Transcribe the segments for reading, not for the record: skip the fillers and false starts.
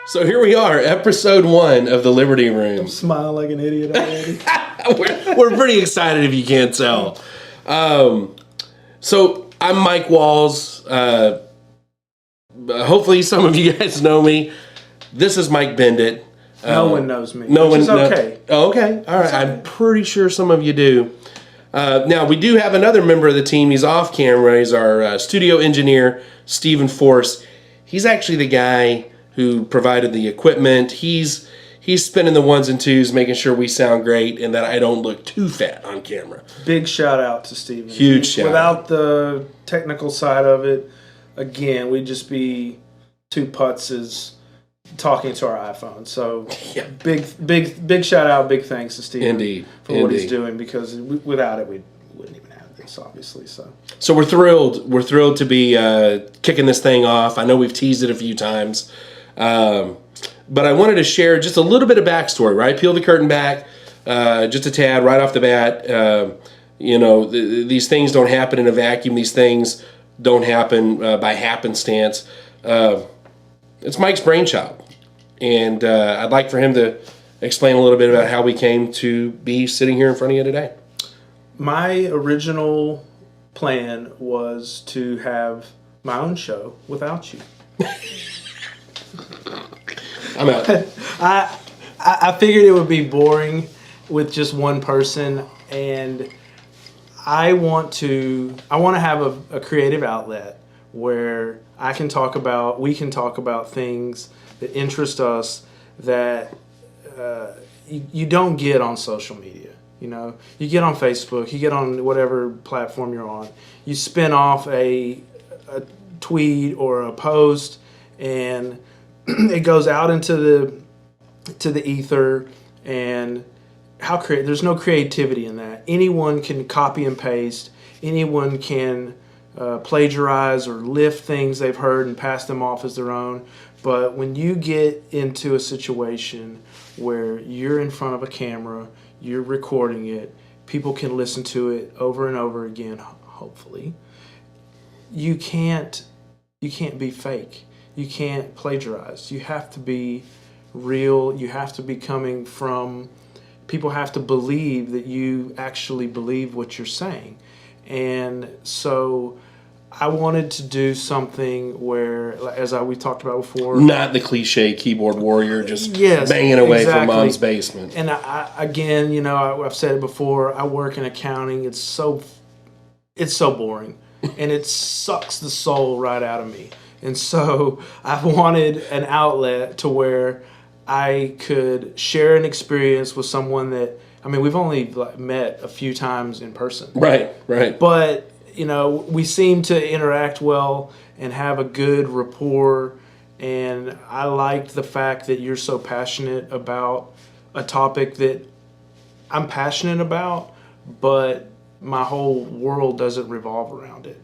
So here we are, episode 1 of the Liberty Room. I'm smiling like an idiot already. we're pretty excited if you can't tell. So I'm Mike Walls. Hopefully some of you guys know me. This is Mike Bendit. No one knows me. No one knows. Okay. Oh, okay. All right. I'm pretty sure some of you do. Now, we do have another member of the team. He's off camera. He's our studio engineer, Stephen Forse. He's actually the guy who provided the equipment. He's spinning the ones and twos, making sure we sound great and that I don't look too fat on camera. Big shout out to Stephen. Huge shout out. Without the technical side of it, again, we'd just be two putzes talking to our iPhone. So Yeah. big shout out, big thanks to Stephen Indeed. for what he's doing, because without it we wouldn't even have this, obviously. So we're thrilled. We're thrilled to be kicking this thing off. I know we've teased it a few times. But I wanted to share just a little bit of backstory, right? Peel the curtain back just a tad right off the bat. These things don't happen in a vacuum. These things don't happen by happenstance. It's Mike's brainchild. And I'd like for him to explain a little bit about how we came to be sitting here in front of you today. My original plan was to have my own show without you. I'm out. I figured it would be boring with just one person, and I want to have a creative outlet where we can talk about things that interest us that you don't get on social media. You know, you get on Facebook, you get on whatever platform you're on, you spin off a tweet or a post, and it goes out into the ether, and there's no creativity in that. Anyone can copy and paste. Anyone can plagiarize or lift things they've heard and pass them off as their own. But when you get into a situation where you're in front of a camera, you're recording it, people can listen to it over and over again, hopefully, you can't be fake. You can't plagiarize. You have to be real. You have to be coming from, people have to believe that you actually believe what you're saying. And so I wanted to do something where, as we talked about before, Not the cliche keyboard warrior just banging away from mom's basement. And I've said it before, I work in accounting. It's so boring. And it sucks the soul right out of me. And so I wanted an outlet to where I could share an experience with someone that, we've only met a few times in person. Right. But, we seem to interact well and have a good rapport. And I liked the fact that you're so passionate about a topic that I'm passionate about, but my whole world doesn't revolve around it.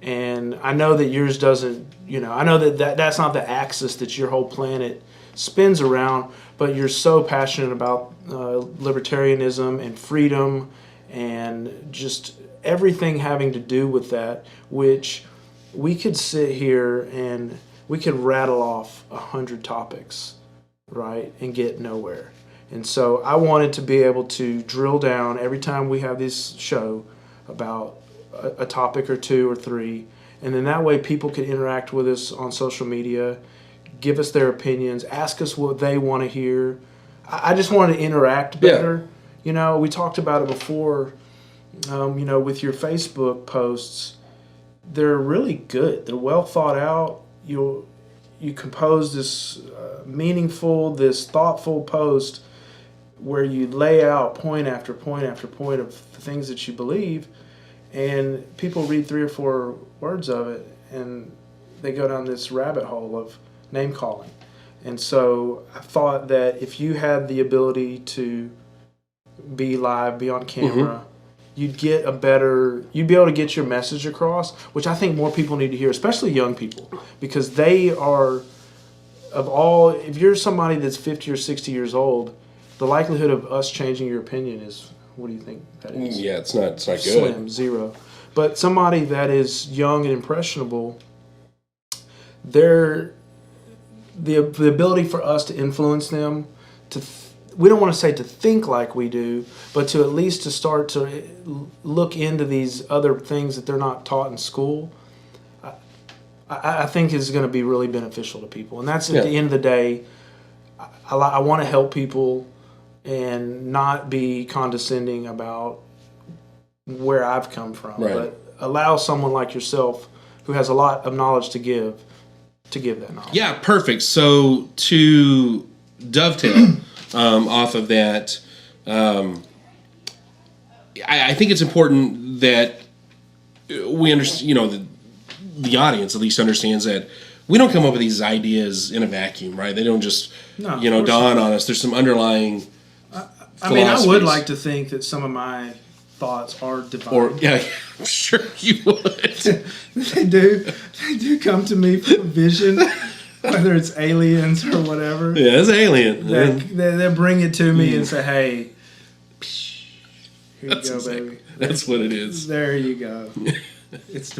And I know that yours doesn't, I know that's not the axis that your whole planet spins around, but you're so passionate about libertarianism and freedom and just everything having to do with that, which we could sit here and we could rattle off 100 topics, right, and get nowhere. And so I wanted to be able to drill down every time we have this show about a topic or two or three, and then that way people can interact with us on social media, give us their opinions, ask us what they want to hear. I just wanted to interact better. Yeah. We talked about it before, with your Facebook posts. They're really good. They're well thought out. You compose this meaningful, this thoughtful post where you lay out point after point after point of the things that you believe, and people read 3 or 4 words of it and they go down this rabbit hole of name calling. And so I thought that if you had the ability to be live, be on camera, you'd be able to get your message across, which I think more people need to hear, especially young people, because they are, if you're somebody that's 50 or 60 years old, the likelihood of us changing your opinion is, what do you think that is? Yeah, it's not good. Slim, 0. But somebody that is young and impressionable, they're the ability for us to influence them we don't want to say to think like we do, but to at least to start to look into these other things that they're not taught in school, I think is going to be really beneficial to people. And that's at the end of the day, I want to help people and not be condescending about where I've come from, but allow someone like yourself who has a lot of knowledge to give that knowledge. Yeah, perfect. So to dovetail off of that, I think it's important that we understand, the audience at least understands that we don't come up with these ideas in a vacuum, right? They don't just, dawn on us. There's some underlying I mean, I would like to think that some of my thoughts are divine. I'm sure you would. They do come to me from a vision, whether it's aliens or whatever. Yeah, it's alien. They bring it to me and say, hey, here you go, baby. That's what it is. There you go. It's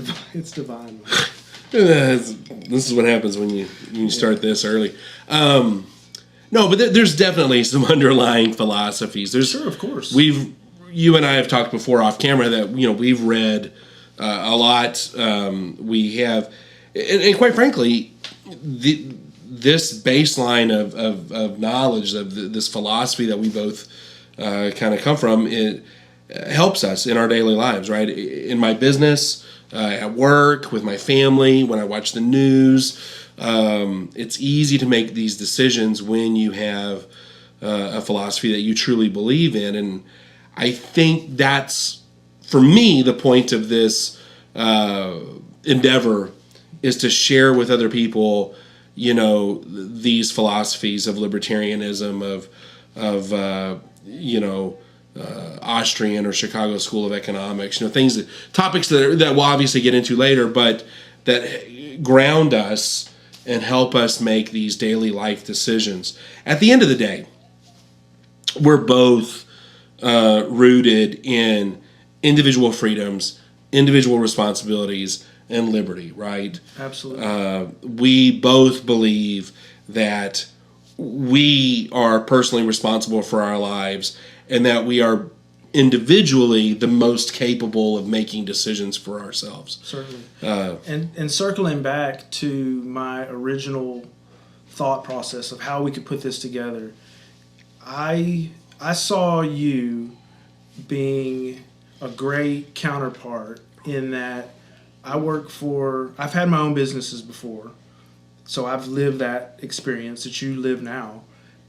divine. This is what happens when you start this early. No, but there's definitely some underlying philosophies. Sure, of course. You and I have talked before off camera that we've read a lot. We have, and quite frankly, this baseline of knowledge of this philosophy that we both kind of come from, it helps us in our daily lives, right? In my business, at work, with my family, when I watch the news. It's easy to make these decisions when you have a philosophy that you truly believe in. And I think that's, for me, the point of this endeavor is to share with other people, these philosophies of libertarianism, of Austrian or Chicago School of Economics, topics that we'll obviously get into later, but that ground us and help us make these daily life decisions. At the end of the day, we're both rooted in individual freedoms, individual responsibilities, and liberty, right? Absolutely. We both believe that we are personally responsible for our lives and that we are individually the most capable of making decisions for ourselves. Certainly. And circling back to my original thought process of how we could put this together, I saw you being a great counterpart in that I've had my own businesses before, so I've lived that experience that you live now,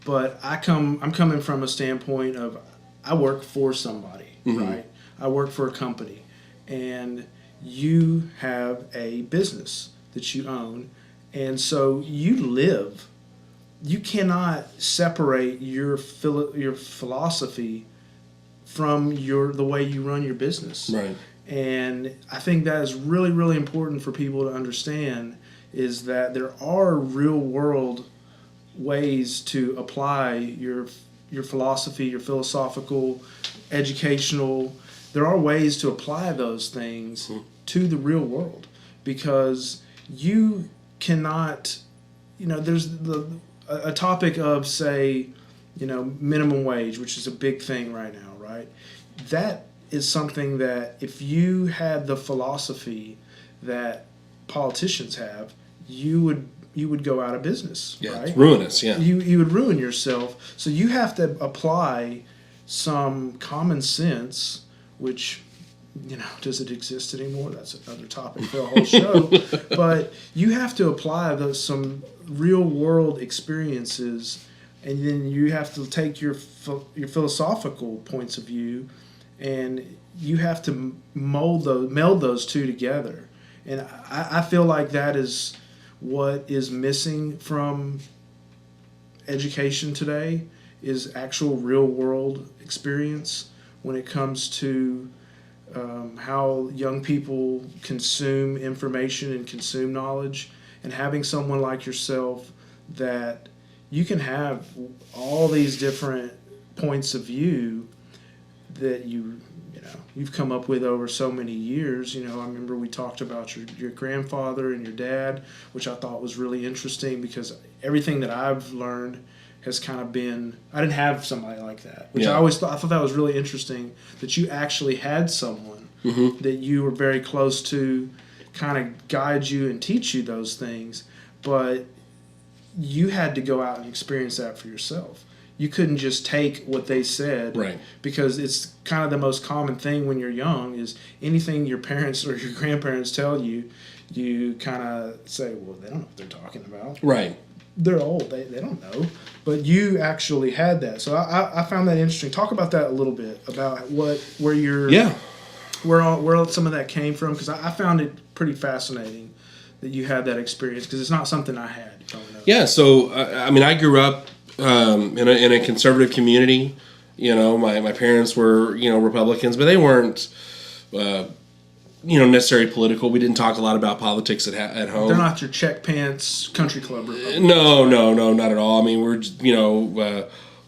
but I'm coming from a standpoint of I work for somebody, right? I work for a company, and you have a business that you own, and so you cannot separate your philosophy from the way you run your business. Right. And I think that is really, really important for people to understand, is that there are real world ways to apply your philosophy, your philosophical, educational. There are ways to apply those things to the real world, because you cannot, there's a topic of, say, minimum wage, which is a big thing right now, right? That is something that if you had the philosophy that politicians have, you would go out of business. Yeah, right? It's ruinous. Yeah, you would ruin yourself. So you have to apply some common sense, which, does it exist anymore? That's another topic for a whole show. But you have to apply some real world experiences, and then you have to take your philosophical points of view, and you have to meld those two together. And I feel like that is what is missing from education today, is actual real world experience when it comes to how young people consume information and consume knowledge. And having someone like yourself that you can have all these different points of view that you've come up with over so many years. I remember we talked about your grandfather and your dad, which I thought was really interesting because everything that I've learned has kind of been, I didn't have somebody like that, which I thought that was really interesting, that you actually had someone that you were very close to kind of guide you and teach you those things, but you had to go out and experience that for yourself. You couldn't just take what they said, right? Because it's kind of the most common thing when you're young is anything your parents or your grandparents tell you, you kind of say, well, they don't know what they're talking about. Right. They're old. They don't know. But you actually had that. So I found that interesting. Talk about that a little bit, about where some of that came from, because I found it pretty fascinating that you had that experience, because it's not something I had growing up. Yeah, so, I grew up in a conservative community. My parents were, Republicans, but they weren't, necessarily political. We didn't talk a lot about politics at home. They're not your check pants country club Republicans. No, not at all. We're,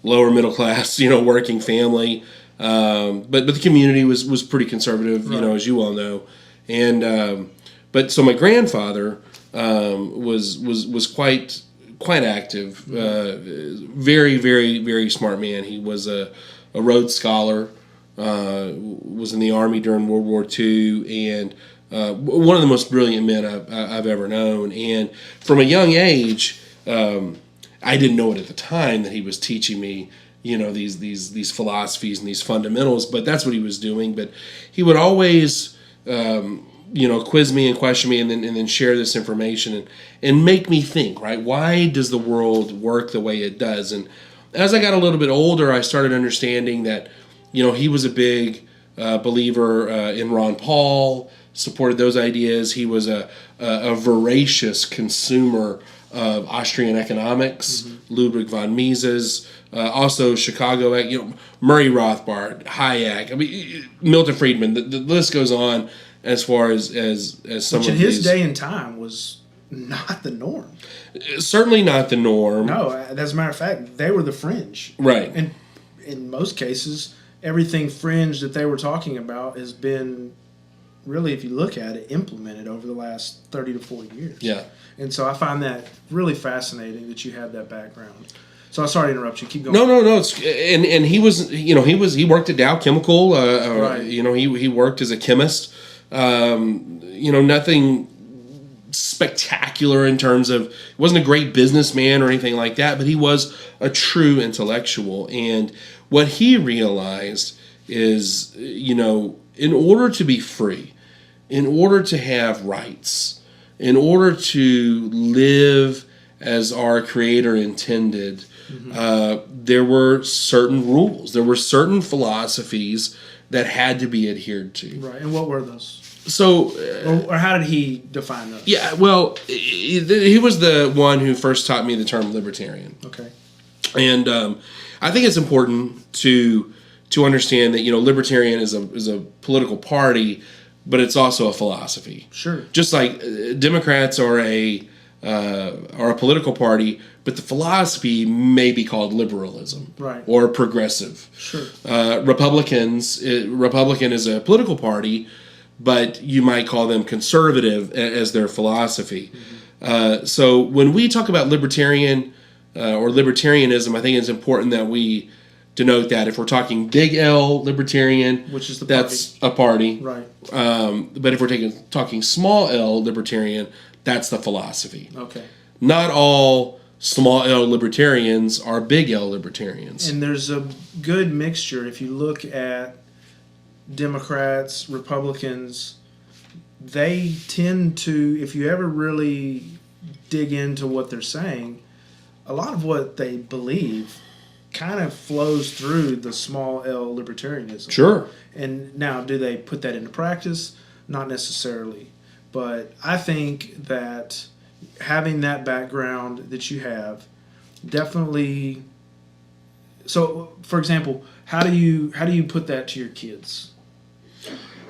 lower middle class, working family. But the community was pretty conservative, right. As you all know. And, but so my grandfather was quite active, very, very, very smart man. He was a Rhodes Scholar, was in the Army during World War II, and one of the most brilliant men I've ever known. And from a young age, I didn't know it at the time that he was teaching me, these philosophies and these fundamentals, but that's what he was doing. But he would always quiz me and question me, and then share this information and make me think, right? Why does the world work the way it does? And as I got a little bit older, I started understanding that, he was a big believer in Ron Paul, supported those ideas. He was a voracious consumer of Austrian economics, Ludwig von Mises, also Chicago, Murray Rothbard, Hayek, Milton Friedman. The list goes on. As far as some which of in his these, day and time was not the norm. Certainly not the norm. No, as a matter of fact, they were the fringe. Right. And in most cases, everything fringe that they were talking about has been, really, if you look at it, implemented over the last 30 to 40 years. Yeah. And so I find that really fascinating that you had that background. So I'm sorry to interrupt you. Keep going. No. It's, and he was, he worked at Dow Chemical. Right. He worked as a chemist. Nothing spectacular in terms of, he wasn't a great businessman or anything like that, but he was a true intellectual. And what he realized is, in order to be free, in order to have rights, in order to live as our Creator intended, there were certain rules, there were certain philosophies that had to be adhered to. Right, and what were those? So, or how did he define those? Yeah, well, he was the one who first taught me the term libertarian. Okay. And I think it's important to understand that libertarian is a political party, but it's also a philosophy. Sure. Just like Democrats are a political party, but the philosophy may be called liberalism, right, or progressive. Sure. Republican is a political party, but you might call them conservative as their philosophy. So when we talk about libertarian or libertarianism, I think it's important that we denote that if we're talking big L libertarian, which is that's a party, right? But if we're talking small L libertarian, that's the philosophy. Okay. Not all small L libertarians are big L libertarians. And there's a good mixture. If you look at Democrats, Republicans, they tend to, if you ever really dig into what they're saying, a lot of what they believe kind of flows through the small L libertarianism. Sure. And now, do they put that into practice? Not necessarily. But I think that having that background that you have definitely. So, for example, how do you put that to your kids?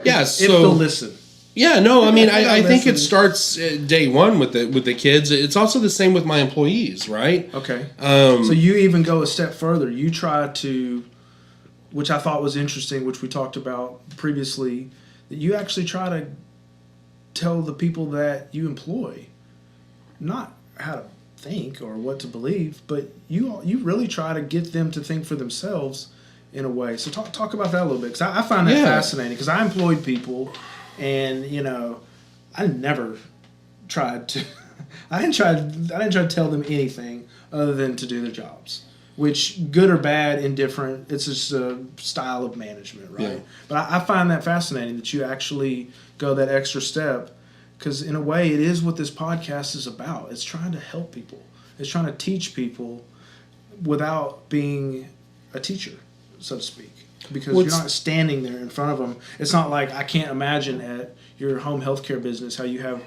Yeah, if they'll listen. Yeah, no, I think it starts day one with the kids. It's also the same with my employees, right? Okay. So you even go a step further. You try to which I thought was interesting, which we talked about previously, that you actually try to tell the people that you employ not how to think or what to believe, but you really try to get them to think for themselves in a way. So talk about that a little bit, because I find that fascinating, because I employed people, and I never tried to I didn't try to tell them anything other than to do their jobs, which, good or bad, indifferent, it's just a style of management, right? Yeah. But I find that fascinating that you actually go that extra step, because in a way it is what this podcast is about. It's trying to help people. It's trying to teach people without being a teacher, so to speak, because you're not standing there in front of them. It's not like, I can't imagine at your home healthcare business how you have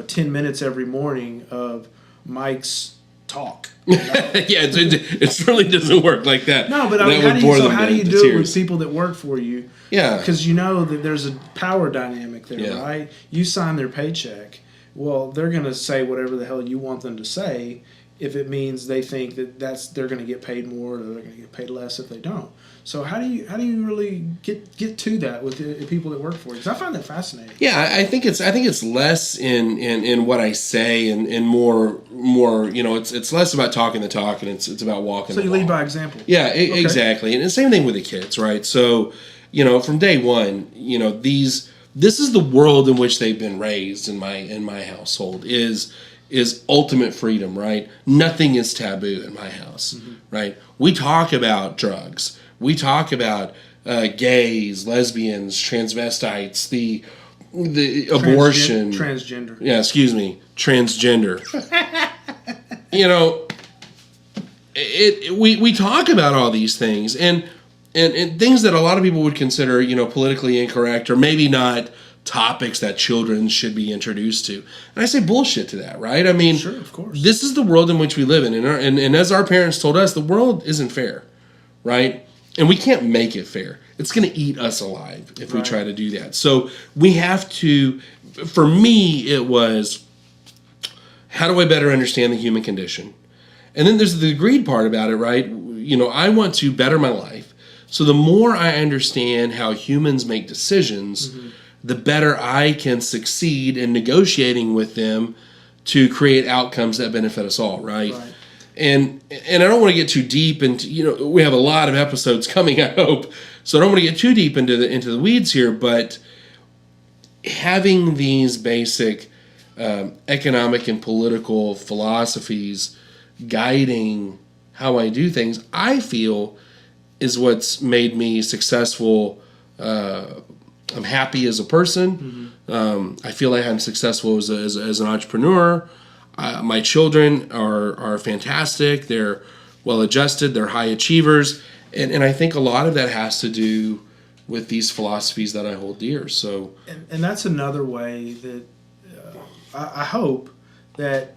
10 minutes every morning of Mike's talk. Yeah, it really doesn't work like that. No, but I mean, how do you do it with people that work for you? Yeah, because that there's a power dynamic there, right? You sign their paycheck. Well, they're going to say whatever the hell you want them to say, if it means they think that they're going to get paid more, or they're going to get paid less if they don't. So how do you really get to that with the people that work for you? Because I find that fascinating. Yeah, I think it's less in what I say and more it's less about talking the talk, and it's about walking. So you lead by example. Yeah, exactly. And the same thing with the kids, right? So from day one, this is the world in which they've been raised in my household is ultimate freedom, right? Nothing is taboo in my house, right? We talk about drugs. We talk about gays, lesbians, transvestites, the abortion. Transgender. Yeah, excuse me. Transgender. We talk about all these things and things that a lot of people would consider, politically incorrect or maybe not topics that children should be introduced to. And I say bullshit to that, right? I mean, sure, of course. This is the world in which we live in. And as our parents told us, the world isn't fair, right? And we can't make it fair. It's going to eat us alive if we try to do that. So we have to, for me, it was, how do I better understand the human condition? And then there's the greed part about it, right? I want to better my life. So the more I understand how humans make decisions, the better I can succeed in negotiating with them to create outcomes that benefit us all, right? And I don't want to get too deep into, we have a lot of episodes coming, I hope, so I don't want to get too deep into the weeds here, but having these basic economic and political philosophies guiding how I do things, I feel is what's made me successful. I'm happy as a person. I feel like I'm successful as an entrepreneur. My children are fantastic. They're well-adjusted. They're high achievers. And I think a lot of that has to do with these philosophies that I hold dear. So, and that's another way that I hope that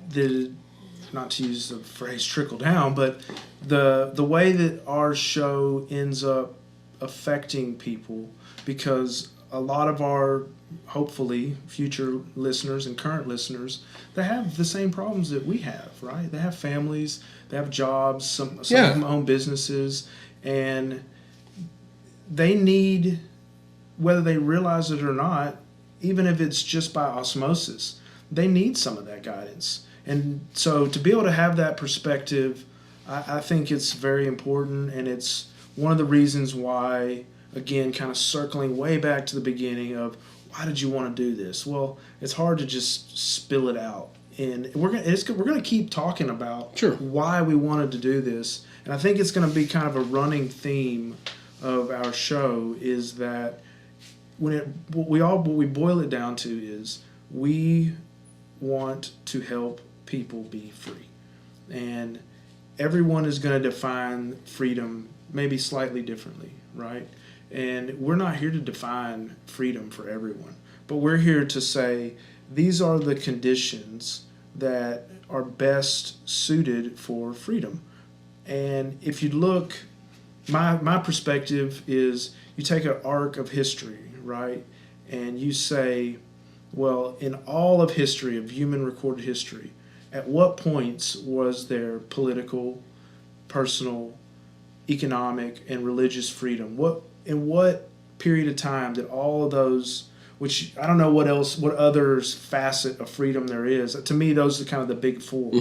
not to use the phrase trickle down, but the way that our show ends up affecting people, because a lot of our, hopefully, future listeners and current listeners, they have the same problems that we have, right? They have families, they have jobs, some of them own businesses, and they need, whether they realize it or not, even if it's just by osmosis, they need some of that guidance. And so to be able to have that perspective, I think it's very important, and it's one of the reasons why, again, kind of circling way back to the beginning of, why did you want to do this? Well, it's hard to just spill it out. And we're going to keep talking about why we wanted to do this. And I think it's going to be kind of a running theme of our show, is that what we boil it down to is, we want to help people be free. And everyone is going to define freedom maybe slightly differently, right? And we're not here to define freedom for everyone, but we're here to say these are the conditions that are best suited for freedom. And if you look, my perspective is, you take an arc of history, right? And you say, well, in all of history, of human recorded history, at what points was there political, personal, economic, and religious freedom. In what period of time did all of those, which I don't know what other facet of freedom there is. To me, those are kind of the big four.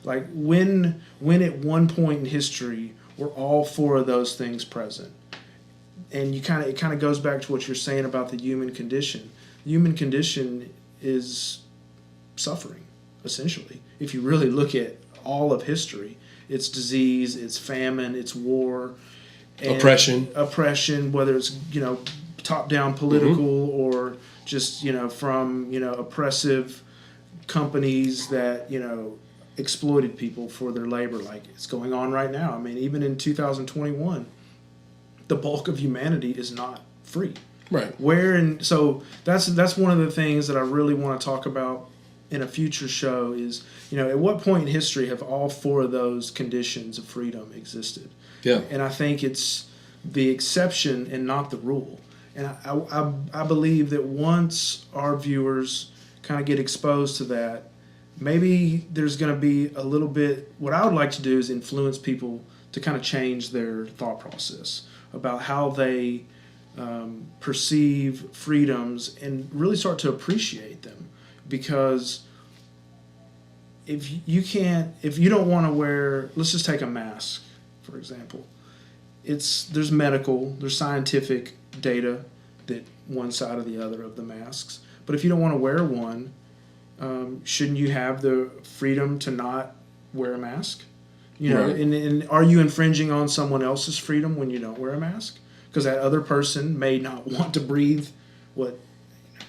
Like when at one point in history were all four of those things present? And it kind of goes back to what you're saying about the human condition. The human condition is suffering, essentially. If you really look at all of history, it's disease, it's famine, it's war, and oppression, whether it's top-down political or just from oppressive companies that exploited people for their labor, like it's going on right now. I mean, even in 2021, the bulk of humanity is not free. Right. So that's one of the things that I really want to talk about in a future show is, at what point in history have all four of those conditions of freedom existed? Yeah. And I think it's the exception and not the rule. And I believe that once our viewers kind of get exposed to that, maybe there's going to be a little bit, what I would like to do is influence people to kind of change their thought process about how they perceive freedoms and really start to appreciate them. Because if you don't want to wear, let's just take a mask, for example. There's medical, there's scientific data that one side or the other of the masks. But if you don't want to wear one, shouldn't you have the freedom to not wear a mask? Right. And are you infringing on someone else's freedom when you don't wear a mask? Because that other person may not want to breathe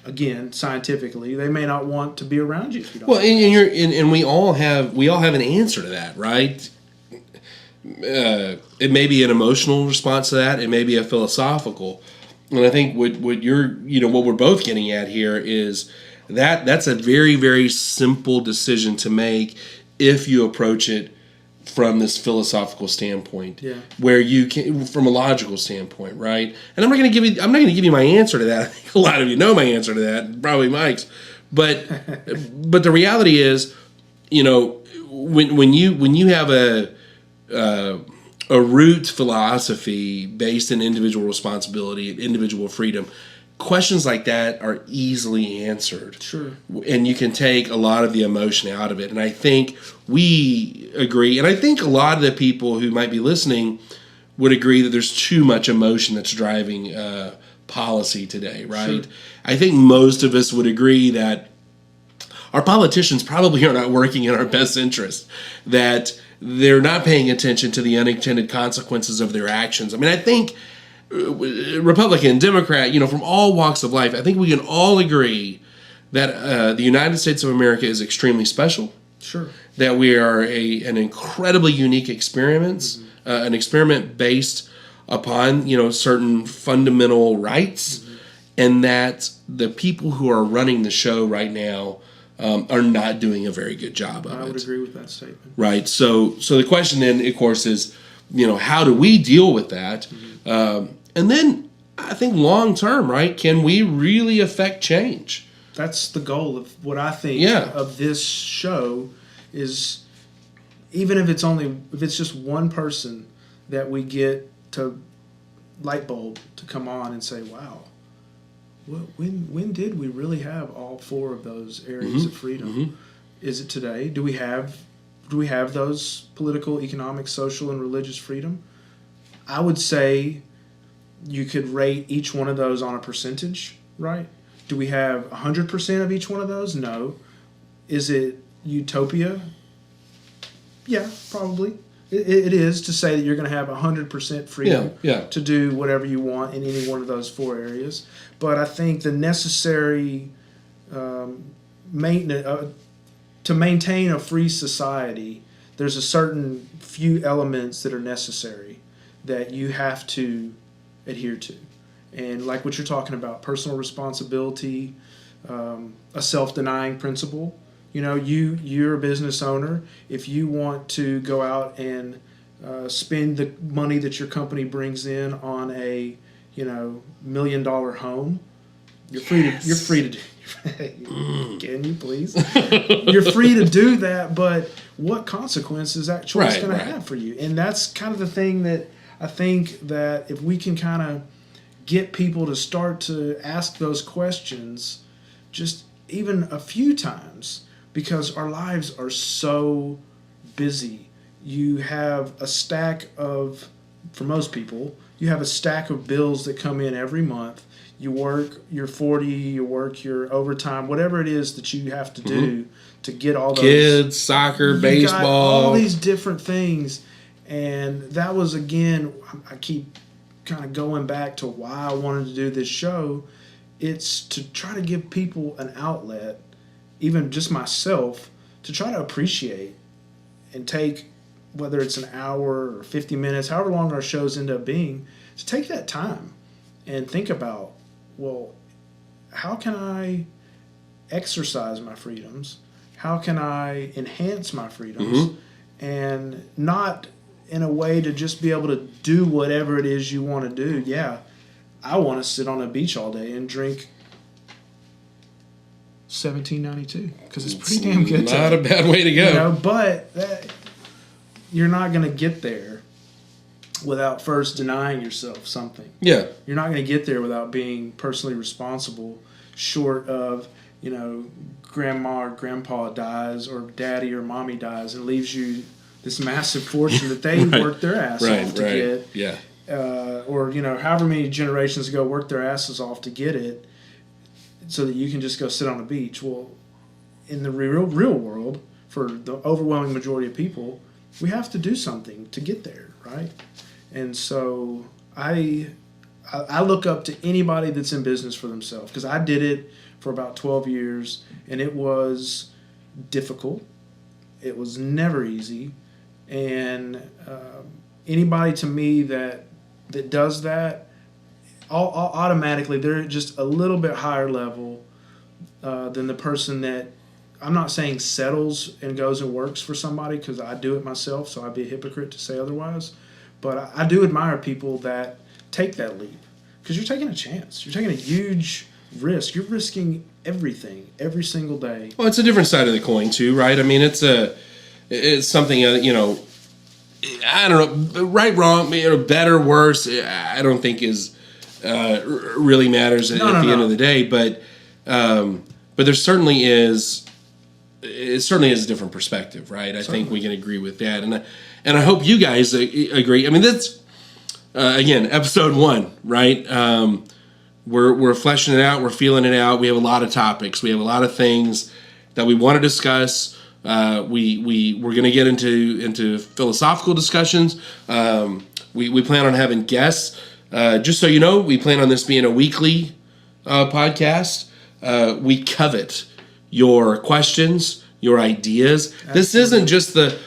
again, scientifically, they may not want to be around you if you don't. Well, and we all have an answer to that, right? It may be an emotional response to that. It may be a philosophical. And I think what we're both getting at here is that's a very, very simple decision to make if you approach it from this philosophical standpoint, where you can, from a logical standpoint, right? And I'm not going to give you my answer to that. I think a lot of you know my answer to that, probably Mike's. But the reality is, when you have a root philosophy based in individual responsibility, individual freedom, questions like that are easily answered. Sure. And you can take a lot of the emotion out of it. And I think we agree, and I think a lot of the people who might be listening would agree that there's too much emotion that's driving policy today, right? Sure. I think most of us would agree that our politicians probably are not working in our best interest, that they're not paying attention to the unintended consequences of their actions. I mean, I think Republican, Democrat, from all walks of life, I think we can all agree that the United States of America is extremely special. Sure. That we are an incredibly unique experiment, an experiment based upon certain fundamental rights, and that the people who are running the show right now are not doing a very good job of it. I would agree with that statement. Right. So the question then, of course, is how do we deal with that? And then I think long term, right? Can we really affect change? That's the goal of what I think of this show is, even if it's just one person that we get to light bulb to come on and say, wow, when did we really have all four of those areas of freedom? Is it today? Do we have those political, economic, social, and religious freedom? I would say you could rate each one of those on a percentage, right? Do we have 100% of each one of those? No. Is it utopia? Yeah, probably. It is to say that you're going to have 100% freedom to do whatever you want in any one of those four areas. But I think the necessary maintenance to maintain a free society, there's a certain few elements that are necessary that you have to adhere to. And like what you're talking about, personal responsibility, a self-denying principle. You're a business owner. If you want to go out and spend the money that your company brings in on a $1 million home, you're free to do. Can you please? You're free to do that, but what consequence is that choice going to have for you? And that's kind of the thing that I think that if we can kind of get people to start to ask those questions just even a few times, because our lives are so busy. You have a stack of, for most people, you have a stack of bills that come in every month. You work your 40, you work your overtime, whatever it is that you have to do to get all those. Kids, soccer, baseball. Got all these different things. And that was, again, I keep kind of going back to why I wanted to do this show. It's to try to give people an outlet, even just myself, to try to appreciate and take, whether it's an hour or 50 minutes, however long our shows end up being, to take that time and think about, well, how can I exercise my freedoms? How can I enhance my freedoms? And not in a way to just be able to do whatever it is you want to do. Yeah, I want to sit on a beach all day and drink 1792 because it's pretty damn good. Not a bad way to go. You know, but you're not going to get there without first denying yourself something. Yeah. You're not going to get there without being personally responsible, short of, you know, grandma or grandpa dies or daddy or mommy dies and leaves you this massive fortune that they worked their ass off to get. Yeah. Or, you know, however many generations ago worked their asses off to get it so that you can just go sit on a beach. Well, in the real world, for the overwhelming majority of people, we have to do something to get there, right? And so I look up to anybody that's in business for themselves, because I did it for about 12 years, and it was difficult. It was never easy. And anybody to me that does that, automatically they're just a little bit higher level than the person that, I'm not saying settles and goes and works for somebody, because I do it myself, so I'd be a hypocrite to say otherwise. But I do admire people that take that leap, because you're taking a chance. You're taking a huge risk. You're risking everything every single day. Well, it's a different side of the coin too, right? I mean, it's something, you know, I don't know, right, wrong, you know, better, worse, I don't think is really matters at the end of the day. But there certainly is. It certainly is a different perspective, right? I think we can agree with that, and I hope you guys agree. I mean, that's again episode 1, right? We're fleshing it out, we're feeling it out. We have a lot of topics, we have a lot of things that we want to discuss. We're going to get into philosophical discussions. We plan on having guests. Just so you know, we plan on this being a weekly podcast. We covet your questions, your ideas. Absolutely. This isn't just the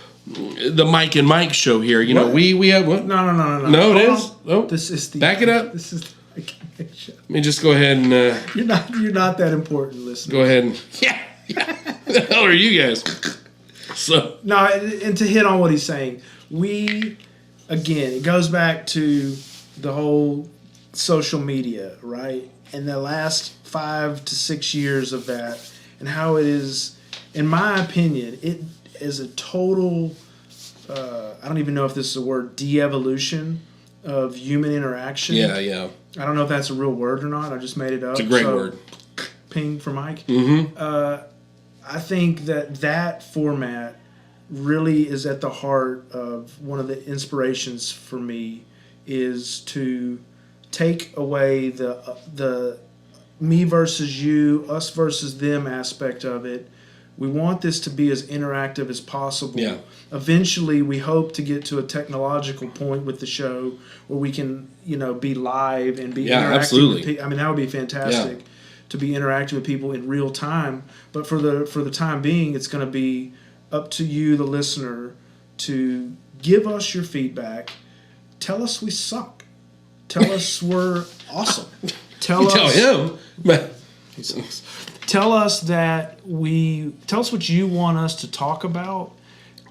Mike and Mike show here. You know, we have what? No. No, it is. Oh, this is the back it up. This is the Mike and Mike show. Let me just go ahead and. You're not that important, listener. Go ahead and Who the hell are you guys? So no, and to hit on what he's saying, it goes back to the whole social media, right? And the last 5 to 6 years of that, and how it is, in my opinion, it is a total, I don't even know if this is a word, de-evolution of human interaction. Yeah. I don't know if that's a real word or not. I just made it up. It's a great word. Ping for Mike. Mm-hmm. I think that format really is at the heart of one of the inspirations for me, is to take away the me versus you, us versus them aspect of it. We want this to be as interactive as possible. Yeah. Eventually, we hope to get to a technological point with the show where we can, be live and be interactive. Absolutely. With people. I mean, that would be fantastic to be interactive with people in real time. But for the time being, it's going to be up to you, the listener, to give us your feedback. Tell us we suck. Tell us we're awesome. Tell him. He sucks. Tell us what you want us to talk about.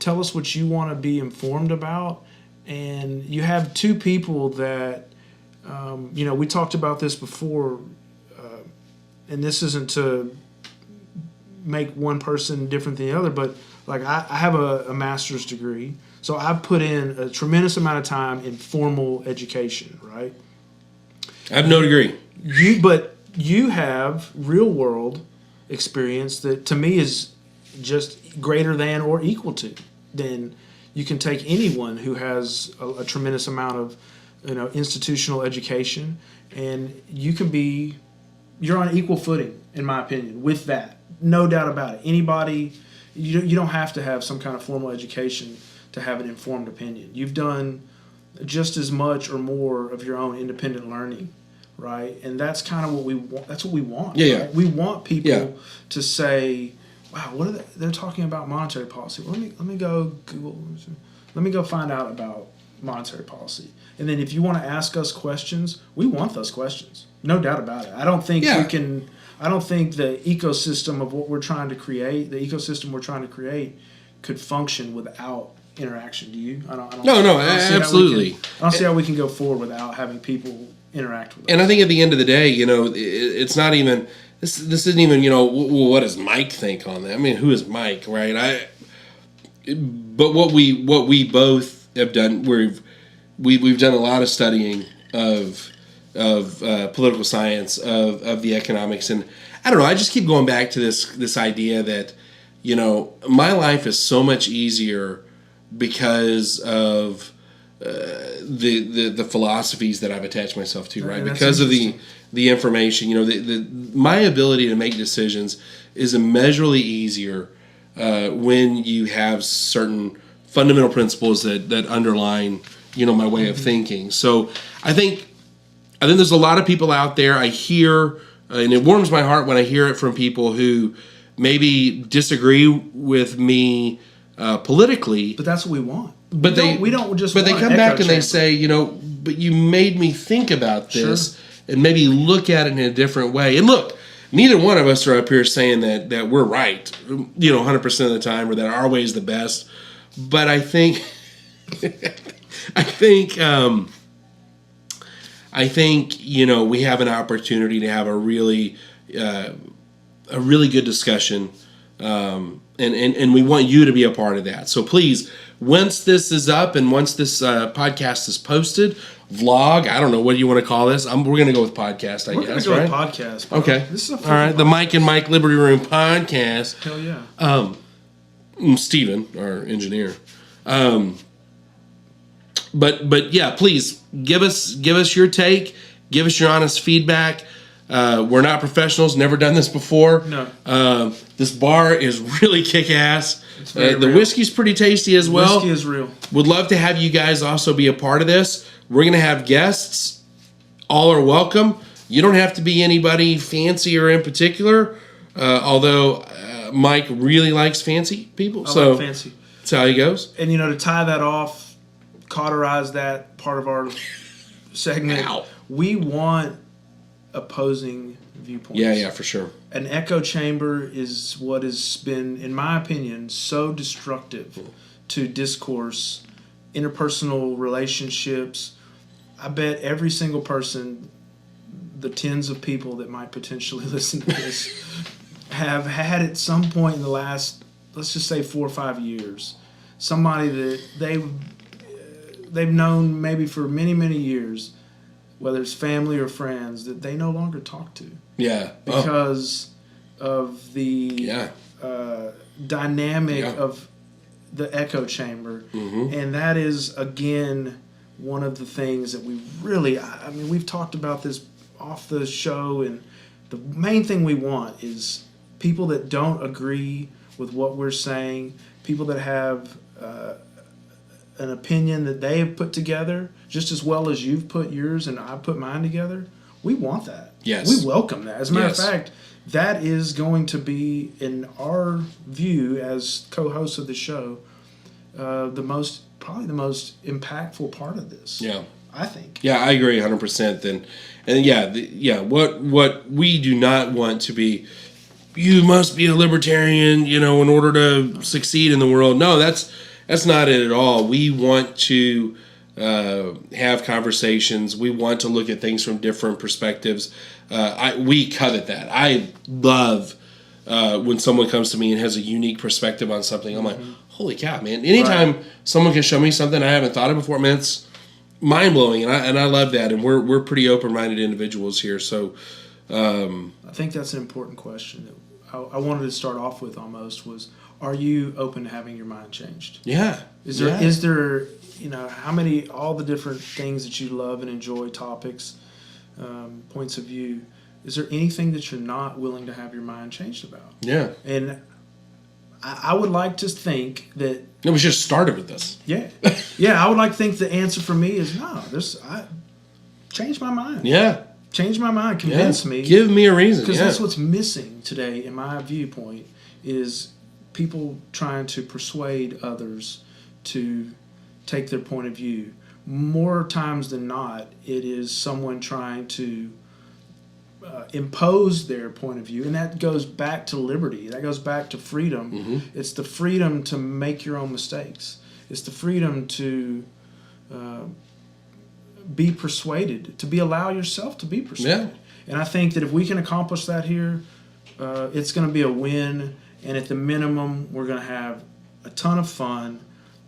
Tell us what you want to be informed about. And you have two people that, we talked about this before, and this isn't to, make one person different than the other, but like I have a master's degree, so I've put in a tremendous amount of time in formal education, right? I have no degree. But you have real world experience that to me is just greater than or equal to. Then you can take anyone who has a tremendous amount of institutional education, and you're on equal footing, in my opinion, with that. No doubt about it. Anybody, you don't have to have some kind of formal education to have an informed opinion. You've done just as much or more of your own independent learning, right? And that's kind of what we want. That's what we want. Yeah, right? We want people to say, "Wow, what are they're talking about monetary policy? Well, let me go Google. Let me go find out about monetary policy." And then if you want to ask us questions, we want those questions. No doubt about it. I don't think we can. I don't think the ecosystem of what we're trying to create, could function without interaction. Do you? I don't. No, absolutely. I don't see how we can go forward without having people interact with us. And I think at the end of the day, it's not even this isn't even well, what does Mike think on that? I mean, who is Mike, right? But what we both have done, we've done a lot of studying of political science, of the economics, and I don't know. I just keep going back to this idea that my life is so much easier because of the philosophies that I've attached myself to, right? Because of the information, my ability to make decisions is immeasurably easier when you have certain fundamental principles that underline my way of thinking. So I think there's a lot of people out there. I hear, and it warms my heart when I hear it from people who maybe disagree with me politically. But that's what we want. But we don't just. But they come back and they say, but you made me think about this and maybe look at it in a different way. And look, neither one of us are up here saying that we're right, 100% of the time, or that our way is the best. But I think, we have an opportunity to have a really good discussion, and we want you to be a part of that. So please, once this is up and once this podcast is posted, vlog, I don't know, what do you want to call this? We're going to go with podcast, I guess, right? We're going to go with podcast, bro. Okay. This is a all right, podcast. the Mike and Mike Liberty Room podcast. Hell yeah. Stephen, our engineer. But yeah, please give us your take, give us your honest feedback. We're not professionals, never done this before. No. This bar is really kick-ass. The real. whiskey's pretty tasty as well. Whiskey is real. Would love to have you guys also be a part of this. We're going to have guests. All are welcome. You don't have to be anybody fancy or in particular, although Mike really likes fancy people. I like fancy. That's how he goes. And, to tie that off, cauterize that part of our segment, Ow. We want opposing viewpoints. Yeah, for sure. An echo chamber is what has been, in my opinion, so destructive to discourse, interpersonal relationships. I bet every single person, the tens of people that might potentially listen to this, have had at some point in the last, let's just say 4 or 5 years, somebody that they've known maybe for many, many years, whether it's family or friends, that they no longer talk to. Yeah. Because of the dynamic of the echo chamber. Mm-hmm. And that is, again, one of the things that we really, we've talked about this off the show, and the main thing we want is people that don't agree with what we're saying, people that have an opinion that they have put together just as well as you've put yours and I put mine together. We want that. Yes. We welcome that. As a matter of fact, that is going to be, in our view as co-hosts of the show, probably the most impactful part of this. Yeah. I think. Yeah, I agree 100%. And what we do not want to be, you must be a libertarian, in order to succeed in the world. No, that's not it at all. We want to have conversations. We want to look at things from different perspectives. We covet that. I love when someone comes to me and has a unique perspective on something. I'm like, holy cow, man! Anytime someone can show me something I haven't thought of before, man, it's mind blowing, and I love that. And we're pretty open minded individuals here, so. I think that's an important question that I wanted to start off with. Almost was, are you open to having your mind changed? Yeah. Is there how many, all the different things that you love and enjoy, topics, points of view, is there anything that you're not willing to have your mind changed about? Yeah. And I would like to think that. No, we just started with this. Yeah. Yeah, I would like to think the answer for me is no. I change my mind. Yeah. Change my mind. Convince me. Give me a reason. Because that's what's missing today, in my viewpoint, is people trying to persuade others to take their point of view. More times than not, it is someone trying to impose their point of view, and that goes back to liberty. That goes back to freedom. Mm-hmm. It's the freedom to make your own mistakes. It's the freedom to be persuaded, to allow yourself to be persuaded. Yeah. And I think that if we can accomplish that here, it's going to be a win. And at the minimum, we're going to have a ton of fun.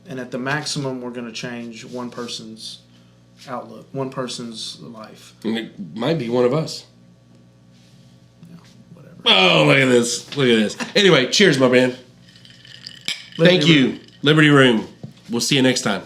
And at the maximum, we're going to change one person's outlook, one person's life. And it might be one of us. Yeah, whatever. Oh, look at this. Look at this. Anyway, cheers, my man. Thank you. Liberty Room. We'll see you next time.